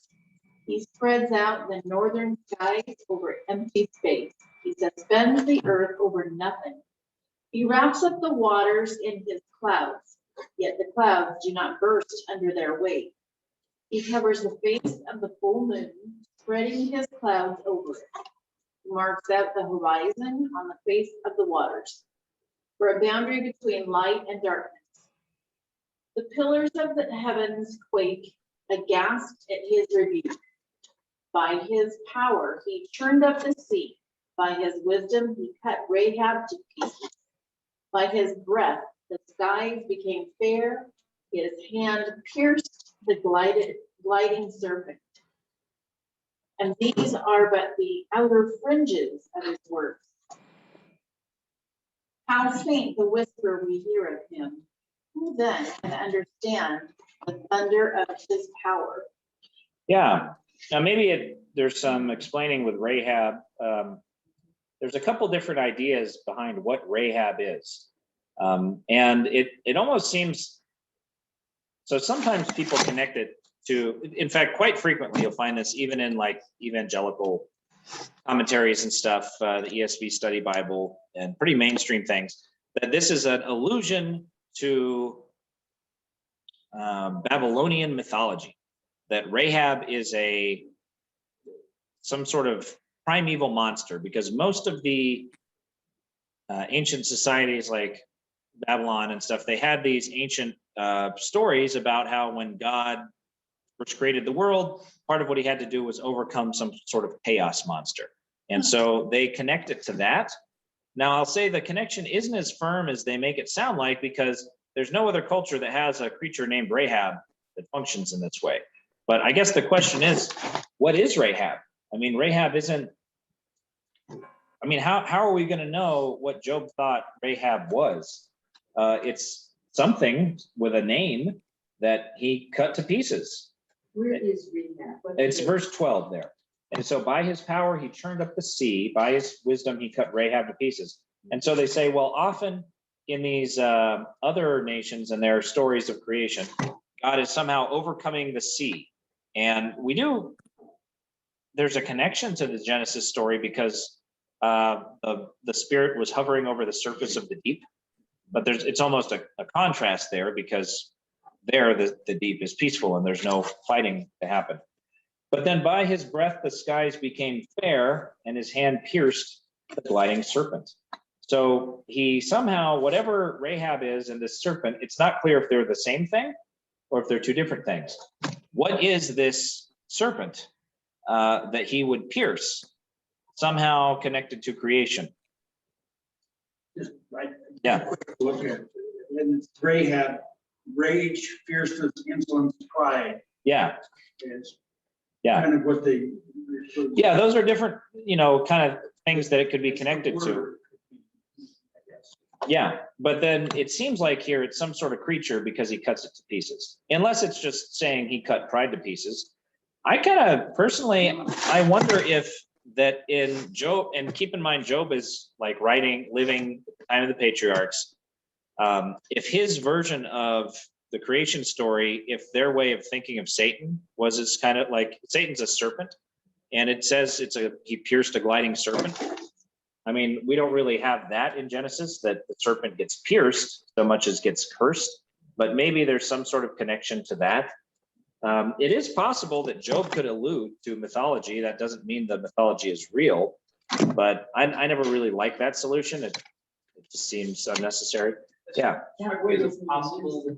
He spreads out the northern skies over empty space. He suspends the earth over nothing. He wraps up the waters in his clouds, yet the clouds do not burst under their weight. He covers the face of the full moon, spreading his clouds over it. He marks out the horizon on the face of the waters, for a boundary between light and darkness. The pillars of the heavens quake, aghast at his rebuke. By his power, he churned up the sea. By his wisdom, he cut Rahab to pieces. By his breath, the skies became fair. His hand pierced the gliding serpent. And these are but the outer fringes of his works. How faint the whisper we hear of him. Who then can understand the thunder of his power? Yeah, now maybe there's some explaining with Rahab. There's a couple different ideas behind what Rahab is. And it almost seems, so sometimes people connect it to, in fact, quite frequently, you'll find this even in like evangelical commentaries and stuff, the ESV Study Bible and pretty mainstream things, that this is an allusion to Babylonian mythology, that Rahab is some sort of primeval monster, because most of the ancient societies like Babylon and stuff, they had these ancient stories about how when God first created the world, part of what he had to do was overcome some sort of chaos monster. And so they connect it to that. Now, I'll say the connection isn't as firm as they make it sound like, because there's no other culture that has a creature named Rahab that functions in this way. But I guess the question is, what is Rahab? I mean, Rahab isn't, I mean, how are we going to know what Job thought Rahab was? It's something with a name that he cut to pieces. Where is Rahab? It's verse 12 there. And so by his power, he churned up the sea. By his wisdom, he cut Rahab to pieces. And so they say, well, often in these other nations and their stories of creation, God is somehow overcoming the sea. And there's a connection to the Genesis story, because the spirit was hovering over the surface of the deep. But it's almost a contrast there, because there the deep is peaceful and there's no fighting to happen. But then by his breath, the skies became fair, and his hand pierced the gliding serpent. So he somehow, whatever Rahab is and this serpent, it's not clear if they're the same thing or if they're two different things. What is this serpent that he would pierce, somehow connected to creation? Right. Yeah. Look at it. And it's Rahab, rage, fierceness, insolence, pride Yeah. is Yeah. kind of what they. Yeah, those are different, kind of things that it could be connected to. Yeah, but then it seems like here it's some sort of creature because he cuts it to pieces. Unless it's just saying he cut pride to pieces. I kind of personally, I wonder if that in Job, and keep in mind, Job is like living at the time of the patriarchs. If his version of the creation story, if their way of thinking of Satan was, it's kind of like Satan's a serpent, and it says he pierced a gliding serpent. I mean, we don't really have that in Genesis, that the serpent gets pierced so much as gets cursed, but maybe there's some sort of connection to that. It is possible that Job could allude to mythology. That doesn't mean the mythology is real, but I never really liked that solution. It just seems unnecessary. Yeah. Is it possible?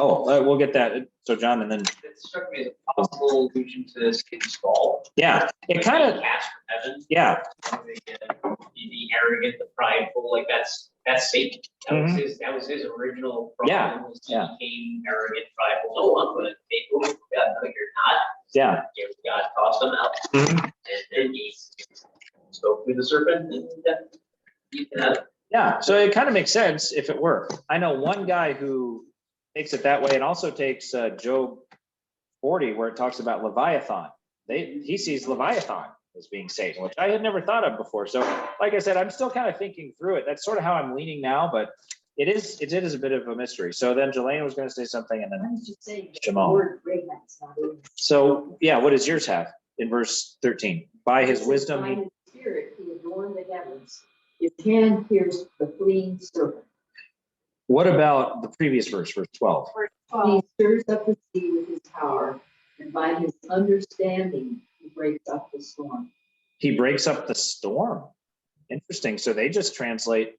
Oh, we'll get that. So John, and then, It struck me as a possible allusion to Satan's fall. yeah, it kind of, Cast from heaven. yeah, The arrogant, the prideful, like that's Satan. That was his original problem. Yeah, Was he yeah. became arrogant, prideful. No, I'm going to take over God. No, you're not. yeah. God tossed him out. Mhm. And then he spoke through the serpent, and you can have it. Yeah, so it kind of makes sense if it were. I know one guy who takes it that way and also takes Job 40, where it talks about Leviathan. He sees Leviathan as being Satan, which I had never thought of before. So like I said, I'm still kind of thinking through it. That's sort of how I'm leaning now, but it is a bit of a mystery. So then Jelaine was going to say something, and I then was just saying, the Shimon. word Rahab's not in. So yeah, what does yours have in verse 13? By his wisdom, By his spirit, he adorned the heavens. His hand pierced the fleeing serpent. what about the previous verse, verse 12? Verse He 12. stirs up the sea with his power, and by his understanding, he breaks up the storm. He breaks up the storm. Interesting. So they just translate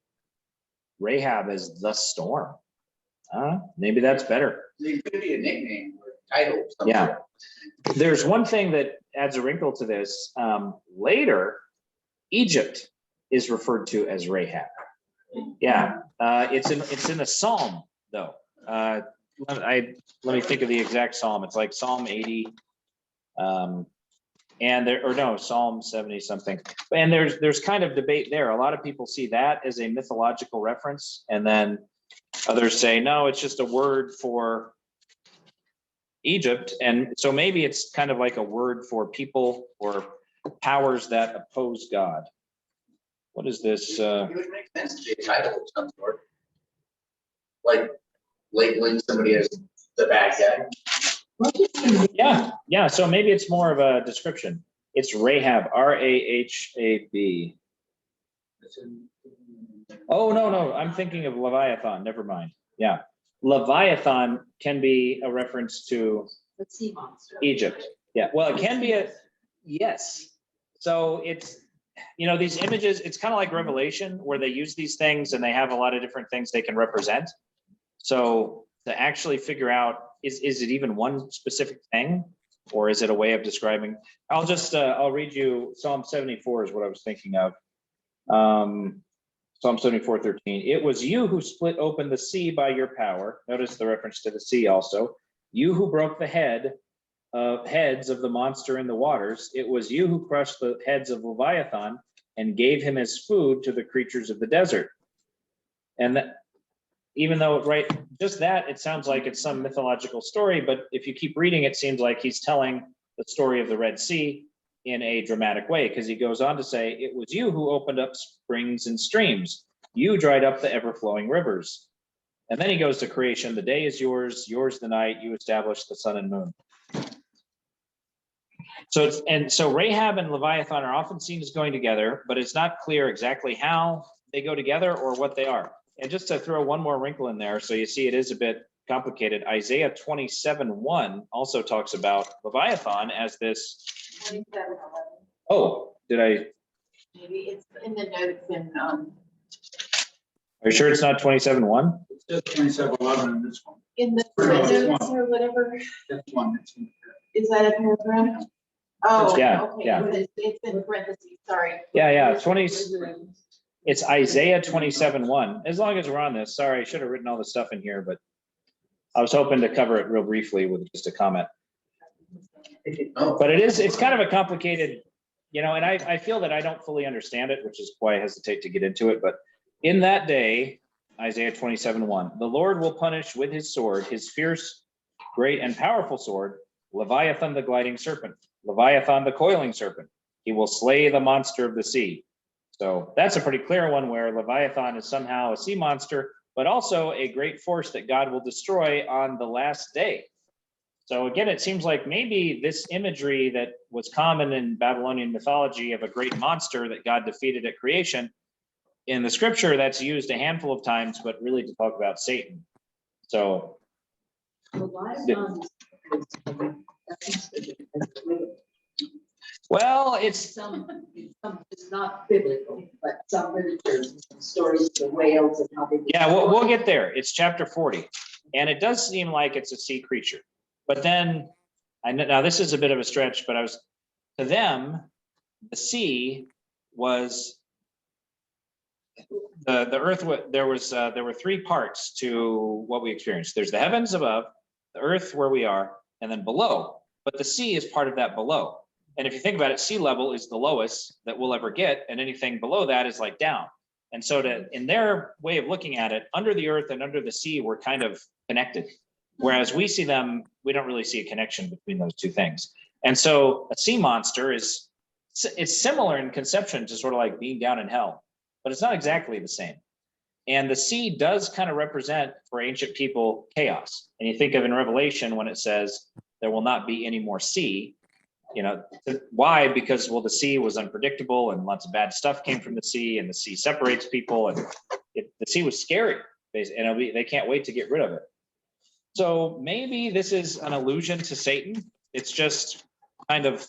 Rahab as the storm. Maybe that's better. It could be a nickname or title. of some Yeah. sort. There's one thing that adds a wrinkle to this. Later, Egypt is referred to as Rahab. Yeah, it's in a psalm though. Let me think of the exact psalm. It's like Psalm 80, Psalm 70 something. And there's kind of debate there. A lot of people see that as a mythological reference, and then others say no, it's just a word for Egypt. And so maybe it's kind of like a word for people or powers that oppose God. What is this? It would make sense to be a title of some sort. Like labeling somebody as the bad guy. Yeah. So maybe it's more of a description. It's Rahab, Rahab. Oh, no, I'm thinking of Leviathan. Never mind. Yeah. Leviathan can be a reference to The sea monster. Egypt. Yeah. Well, it can be yes. So it's, these images, it's kind of like Revelation where they use these things and they have a lot of different things they can represent. So to actually figure out, is it even one specific thing, or is it a way of describing? I'll read you Psalm 74 is what I was thinking of. Psalm 74:13. It was you who split open the sea by your power. Notice the reference to the sea also. You who broke the heads of the monster in the waters. It was you who crushed the heads of Leviathan and gave him as food to the creatures of the desert. And that, even though, right, just that, it sounds like it's some mythological story, but if you keep reading, it seems like he's telling the story of the Red Sea in a dramatic way, because he goes on to say, it was you who opened up springs and streams. You dried up the ever-flowing rivers. And then he goes to creation. The day is yours the night. You established the sun and moon. So Rahab and Leviathan are often seen as going together, but it's not clear exactly how they go together or what they are. And just to throw one more wrinkle in there, so you see it is a bit complicated. Isaiah 27:1 also talks about Leviathan as this. 27:11. Oh, did I? Maybe it's in the notes in, Are you sure it's not 27:1? It's just 27:11 in this one. in the No, it's notes one. or whatever. That's one. It's in there. Is that a paragraph? Oh, Yeah, okay, yeah. it's in parentheses, sorry. Yeah. It's Isaiah 27:1. As long as we're on this, sorry, I should have written all this stuff in here, but I was hoping to cover it real briefly with just a comment. Oh, But it's kind of a complicated, and I feel that I don't fully understand it, which is why I hesitate to get into it. But in that day, Isaiah 27:1, the Lord will punish with his sword, his fierce, great and powerful sword, Leviathan the gliding serpent, Leviathan the coiling serpent. He will slay the monster of the sea. So that's a pretty clear one where Leviathan is somehow a sea monster, but also a great force that God will destroy on the last day. So again, it seems like maybe this imagery that was common in Babylonian mythology of a great monster that God defeated at creation, in the scripture that's used a handful of times, but really to talk about Satan. So Leviathan well, it's not biblical, but some literature, some stories of the whales and how they. yeah, we'll get there. It's chapter 40, and it does seem like it's a sea creature. But then, now this is a bit of a stretch, but to them, the sea was the earth. There were three parts to what we experienced. There's the heavens above, the earth where we are, and then below. But the sea is part of that below. And if you think about it, sea level is the lowest that we'll ever get, and anything below that is like down. And so in their way of looking at it, under the earth and under the sea, we're kind of connected. Whereas we see them, we don't really see a connection between those two things. And so a sea monster it's similar in conception to sort of like being down in hell, but it's not exactly the same. And the sea does kind of represent for ancient people chaos. And you think of in Revelation when it says there will not be any more sea, you know, why? Because, well, the sea was unpredictable and lots of bad stuff came from the sea, and the sea separates people, and the sea was scary, and they can't wait to get rid of it. So maybe this is an allusion to Satan. It's just kind of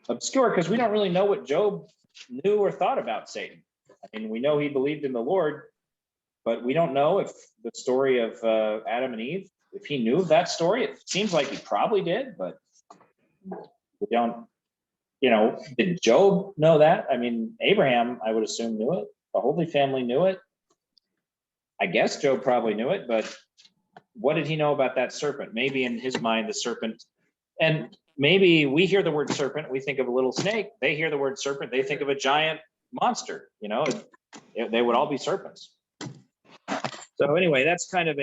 obscure because we don't really know what Job knew or thought about Satan. I mean, we know he believed in the Lord, but we don't know if the story of Adam and Eve, if he knew that story. It seems like he probably did, but we don't, did Job know that? I mean, Abraham, I would assume, knew it. The Holy Family knew it. I guess Job probably knew it, but what did he know about that serpent? Maybe in his mind, the serpent, and maybe we hear the word serpent, we think of a little snake. They hear the word serpent, they think of a giant monster, they would all be serpents. So anyway, that's kind of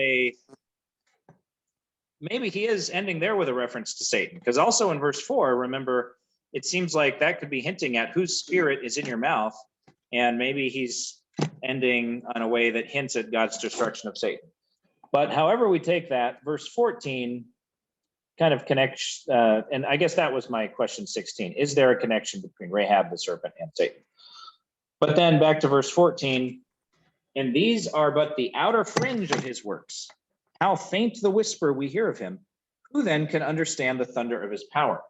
maybe he is ending there with a reference to Satan, because also in verse 4, remember, it seems like that could be hinting at whose spirit is in your mouth, and maybe he's ending on a way that hints at God's destruction of Satan. But however we take that, verse 14 kind of connects, and I guess that was my question 16. Is there a connection between Rahab the serpent and Satan? But then back to verse 14, and these are but the outer fringe of his works. How faint the whisper we hear of him. Who then can understand the thunder of his power?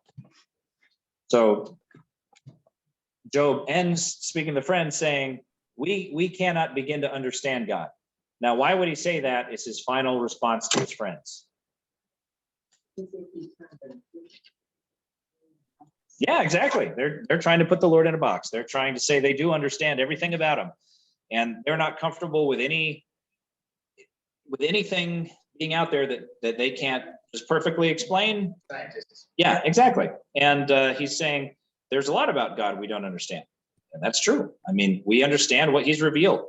So Job ends speaking to friends saying, we cannot begin to understand God. Now, why would he say that? It's his final response to his friends. Yeah, exactly. They're trying to put the Lord in a box. They're trying to say they do understand everything about him, and they're not comfortable with anything being out there that they can't just perfectly explain. Scientists. Yeah, exactly. And he's saying there's a lot about God we don't understand, and that's true. I mean, we understand what he's revealed.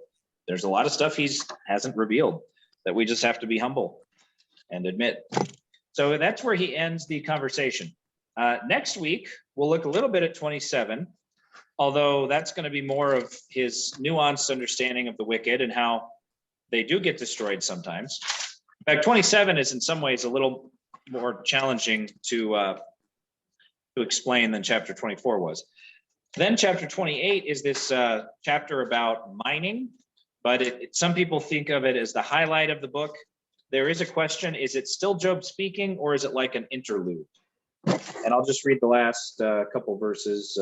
There's a lot of stuff he hasn't revealed that we just have to be humble and admit. So that's where he ends the conversation. Next week, we'll look a little bit at 27, although that's going to be more of his nuanced understanding of the wicked and how they do get destroyed sometimes. In fact, 27 is in some ways a little more challenging to explain than chapter 24 was. Then chapter 28 is this chapter about mining, but some people think of it as the highlight of the book. There is a question, is it still Job speaking, or is it like an interlude? And I'll just read the last couple verses.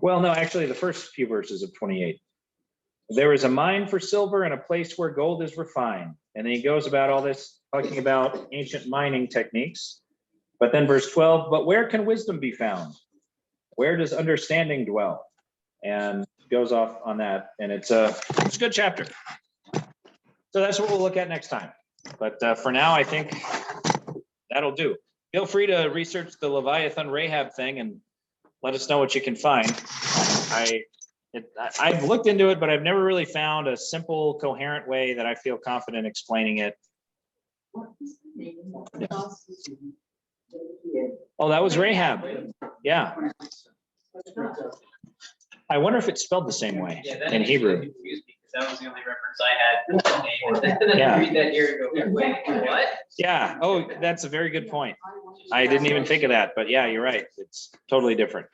Well, no, actually the first few verses of 28. There is a mine for silver and a place where gold is refined. And then he goes about all this, talking about ancient mining techniques. But then verse 12, but where can wisdom be found? Where does understanding dwell? And goes off on that. And it's a good chapter. So that's what we'll look at next time. But for now, I think that'll do. Feel free to research the Leviathan Rahab thing and let us know what you can find. I've looked into it, but I've never really found a simple, coherent way that I feel confident explaining it. Yeah. Oh, that was Rahab. Yeah. I wonder if it's spelled the same way in Hebrew. Confused me, because that was the only reference I had to the name. And then I read that here and go, wait, what? Yeah. Oh, that's a very good point. I didn't even think of that, but yeah, you're right. It's totally different.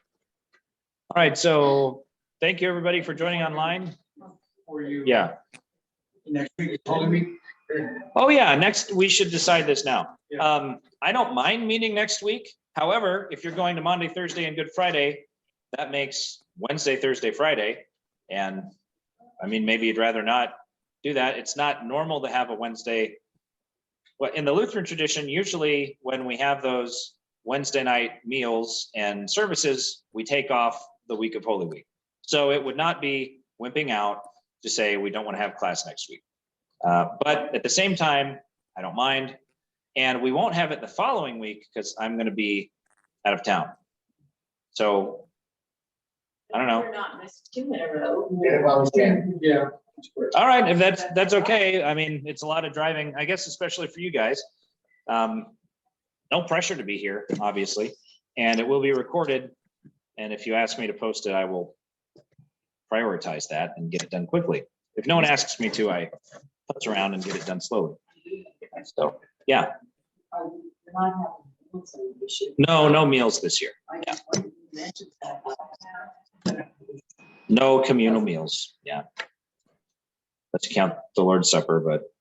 All right. So thank you, everybody, for joining online. For you. Yeah. Next week, it's Holy Week. Oh, yeah. Next, we should decide this now. Yeah. I don't mind meeting next week. However, if you're going to Monday, Thursday, and Good Friday, that makes Wednesday, Thursday, Friday. And I mean, maybe you'd rather not do that. It's not normal to have a Wednesday. Well, in the Lutheran tradition, usually when we have those Wednesday night meals and services, we take off the week of Holy Week. So it would not be wimping out to say we don't want to have class next week. But at the same time, I don't mind. And we won't have it the following week because I'm going to be out of town. So I don't know. We're not missed 2 in a row. Yeah, well, yeah. Yeah. All right, if that's okay. I mean, it's a lot of driving, I guess, especially for you guys. No pressure to be here, obviously, and it will be recorded. And if you ask me to post it, I will prioritize that and get it done quickly. If no one asks me to, I putz around and get it done slowly. So, yeah, no meals this year. No communal meals, yeah. Let's count the Lord's Supper, but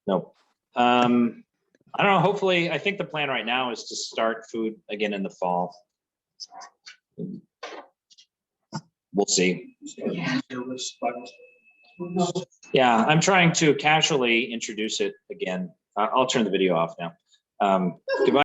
no. I don't know, hopefully, I think the plan right now is to start food again in the fall. We'll see. Yeah, I'm trying to casually introduce it again. I'll turn the video off now. Goodbye.